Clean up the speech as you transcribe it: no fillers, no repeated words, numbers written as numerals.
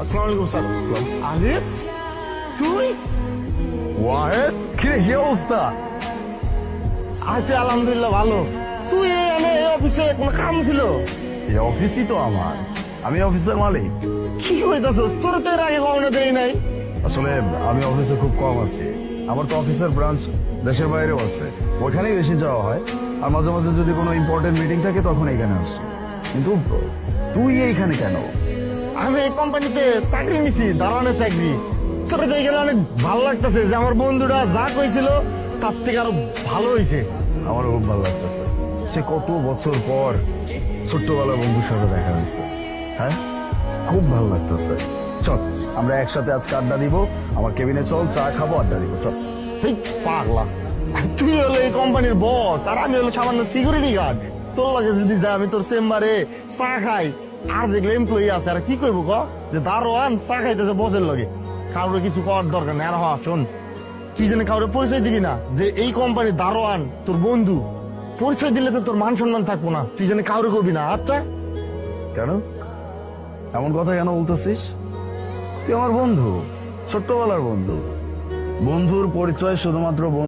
আসসালামু আলাইকুম স্যার। আরে তুই ওয়াহেদ, কি অবস্থা? আছি আলহামদুলিল্লাহ ভালো। তুই এই অফিসে কোনো কাম ছিল? এই অফিসই তো আমার, আমি অফিসের মালিক। কি হইতাছ? তোর তো এর আগে কখনো দেই নাই। আসলে আমি অফিসে খুব কম আছি। আমার তো অফিসের ব্রাঞ্চ দেশের বাইরেও আছে, ওইখানেই বেশি যাওয়া হয়। আর মাঝে মাঝে যদি কোনো ইম্পর্টেন্ট মিটিং থাকে তখন এখানে আসছি। কিন্তু তুই এইখানে কেন? আমি এই কোম্পানিতে চাকরি নিছি, দারোয়ানের চাকরি। তোর দেখে গেলে অনেক ভালো লাগতেছে যে আমার বন্ধুরা যা কইছিল তার থেকে আরো ভালো হয়েছে। আমারও খুব ভালো লাগতেছে। সে কত বছর পর ছোট্টবেলার বন্ধুর সাথে দেখা হয়েছে। হ্যাঁ, খুব ভালো লাগতেছে। চল আমরা একসাথে আজকে আড্ডা দিব। আমার কেবিনে চল, চা খাবো, আড্ডা দিব। চল। এই পাগলা, তুই হলো এই কোম্পানির বস আর আমি হলো সামান্য সিকিউরিটি গার্ড। তোর লাগে যদি যা আমি তোর চেম্বারে চা খাই, আর যেগুলো এমপ্লয়ি আছে আর কি করবো ক, যে দারোয়ান চা খাইতেছে বসের লগে, কারোর কিছু করার দরকার নেই। আর হ শোন, তুই যেন কারোর পরিচয় দিবি না যে এই কোম্পানির দারোয়ান তোর বন্ধু। পরিচয় দিলে তো তোর মান সম্মান থাকবো না, তুই যেন কাউরে করবি না। আচ্ছা? কেন এমন কথা কেন বলতেছিস? তুই আমার বন্ধু, ছোট্টবেলার বন্ধু। বন্ধুর পরিচয় শুধুমাত্র